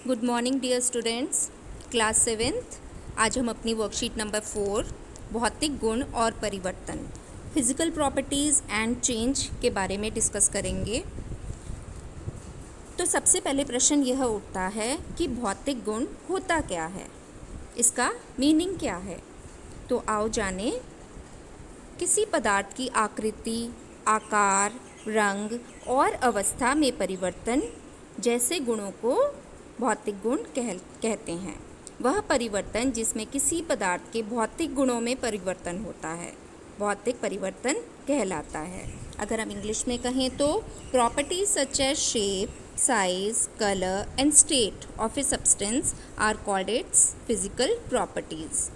Good morning dear students, class seventh. आज हम अपनी वर्कशीट नंबर 4 भौतिक गुण और परिवर्तन फिजिकल प्रॉपर्टीज़ एंड चेंज के बारे में डिस्कस करेंगे। तो सबसे पहले प्रश्न यह उठता है कि भौतिक गुण होता क्या है, इसका मीनिंग क्या है। तो आओ जाने। किसी पदार्थ की आकृति, आकार, रंग और अवस्था में परिवर्तन जैसे गुणों को भौतिक गुण कहते हैं। वह परिवर्तन जिसमें किसी पदार्थ के भौतिक गुणों में परिवर्तन होता है भौतिक परिवर्तन कहलाता है। अगर हम इंग्लिश में कहें तो properties such as shape, size, colour and state of a substance are called its physical properties.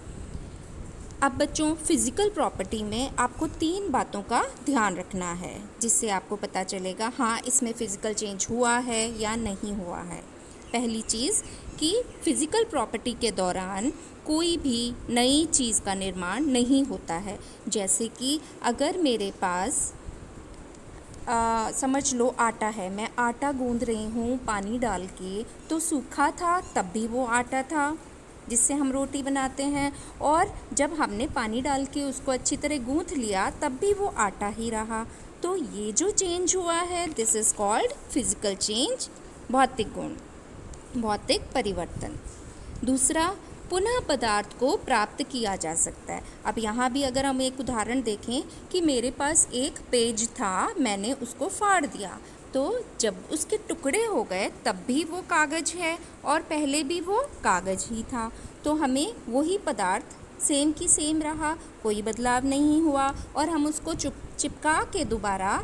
अब बच्चों, फिजिकल प्रॉपर्टी में आपको 3 बातों का ध्यान रखना है जिससे आपको पता चलेगा हाँ इसमें फ़िज़िकल चेंज हुआ है या नहीं हुआ है। पहली चीज़ कि फ़िज़िकल प्रॉपर्टी के दौरान कोई भी नई चीज़ का निर्माण नहीं होता है। जैसे कि अगर मेरे पास समझ लो आटा है, मैं आटा गूंद रही हूँ पानी डाल के, तो सूखा था तब भी वो आटा था जिससे हम रोटी बनाते हैं, और जब हमने पानी डाल के उसको अच्छी तरह गूंथ लिया तब भी वो आटा ही रहा। तो ये जो चेंज हुआ है this is called physical change, भौतिक गुण, भौतिक परिवर्तन। दूसरा, पुनः पदार्थ को प्राप्त किया जा सकता है। अब यहाँ भी अगर हम एक उदाहरण देखें कि मेरे पास एक पेज था, मैंने उसको फाड़ दिया, तो जब उसके टुकड़े हो गए तब भी वो कागज़ है और पहले भी वो कागज़ ही था। तो हमें वही पदार्थ सेम की सेम रहा, कोई बदलाव नहीं हुआ, और हम उसको चिपका के दोबारा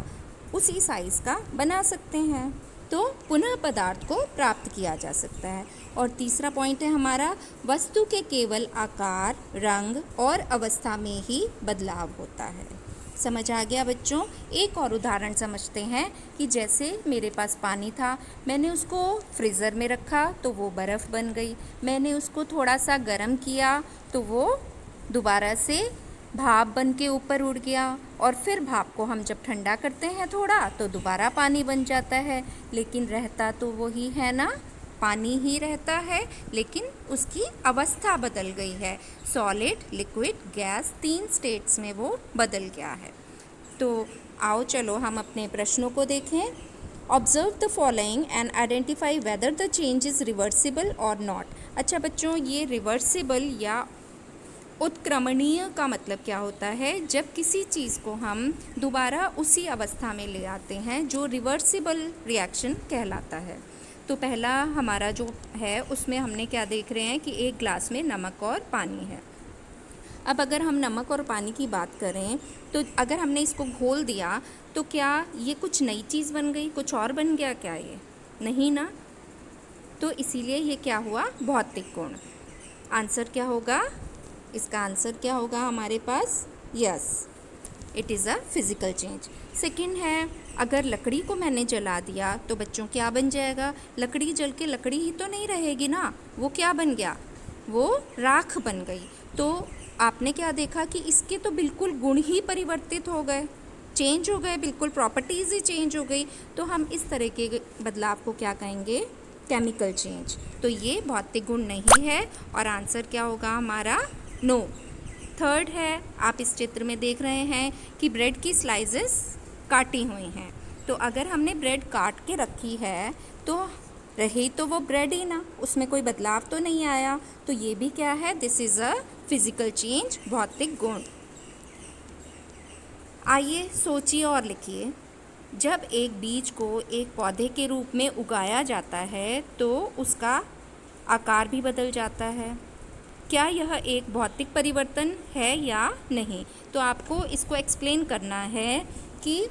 उसी साइज़ का बना सकते हैं। तो पुनः पदार्थ को प्राप्त किया जा सकता है। और तीसरा पॉइंट है हमारा, वस्तु के केवल आकार, रंग और अवस्था में ही बदलाव होता है। समझ आ गया बच्चों? एक और उदाहरण समझते हैं कि जैसे मेरे पास पानी था, मैंने उसको फ्रीज़र में रखा तो वो बर्फ़ बन गई। मैंने उसको थोड़ा सा गर्म किया तो वो दोबारा से भाप बन के ऊपर उड़ गया, और फिर भाप को हम जब ठंडा करते हैं थोड़ा तो दोबारा पानी बन जाता है। लेकिन रहता तो वही है ना, पानी ही रहता है, लेकिन उसकी अवस्था बदल गई है। सॉलिड, लिक्विड, गैस, 3 स्टेट्स में वो बदल गया है। तो आओ चलो हम अपने प्रश्नों को देखें। Observe the following and identify whether the change is reversible और नॉट। अच्छा बच्चों, ये रिवर्सिबल या उत्क्रमणीय का मतलब क्या होता है? जब किसी चीज़ को हम दोबारा उसी अवस्था में ले आते हैं, जो रिवर्सिबल रिएक्शन कहलाता है। तो पहला हमारा जो है उसमें हमने क्या देख रहे हैं कि एक ग्लास में नमक और पानी है। अब अगर हम नमक और पानी की बात करें तो अगर हमने इसको घोल दिया तो क्या ये कुछ नई चीज़ बन गई, कुछ और बन गया क्या? ये नहीं ना। तो इसीलिए ये क्या हुआ? भौतिक गुण। आंसर क्या होगा? इसका आंसर क्या होगा हमारे पास? Yes, it is a physical change. Second है, अगर लकड़ी को मैंने जला दिया तो बच्चों क्या बन जाएगा? लकड़ी जल के लकड़ी ही तो नहीं रहेगी ना, वो क्या बन गया? वो राख बन गई। तो आपने क्या देखा कि इसके तो बिल्कुल गुण ही परिवर्तित हो गए, चेंज हो गए, बिल्कुल प्रॉपर्टीज़ ही चेंज हो गई। तो हम इस तरह के बदलाव को क्या कहेंगे? Chemical change. तो ये भौतिक गुण नहीं है, और आंसर क्या होगा हमारा? नो। थर्ड है, आप इस चित्र में देख रहे हैं कि ब्रेड की स्लाइसेस काटी हुई हैं। तो अगर हमने ब्रेड काट के रखी है तो रही तो वो ब्रेड ही ना, उसमें कोई बदलाव तो नहीं आया। तो ये भी क्या है? This is a physical change, भौतिक गुण। आइए सोचिए और लिखिए। जब एक बीज को एक पौधे के रूप में उगाया जाता है तो उसका आकार भी बदल जाता है। क्या यह एक भौतिक परिवर्तन है या नहीं? तो आपको इसको एक्सप्लेन करना है कि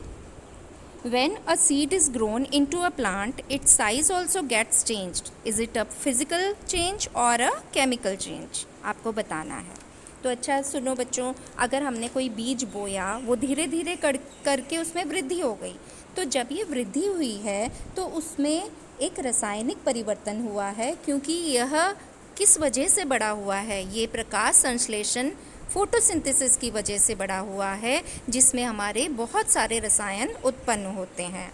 when a seed is grown into a plant, its size also gets changed. Is it a physical change or a chemical change? आपको बताना है। तो अच्छा सुनो बच्चों, अगर हमने कोई बीज बोया, वो धीरे धीरे करके उसमें वृद्धि हो गई, तो जब ये वृद्धि हुई है तो उसमें एक रासायनिक परिवर्तन हुआ है, क्योंकि यह किस वजह से बड़ा हुआ है? ये प्रकाश संश्लेषण, फोटोसिंथेसिस की वजह से बड़ा हुआ है, जिसमें हमारे बहुत सारे रसायन उत्पन्न होते हैं।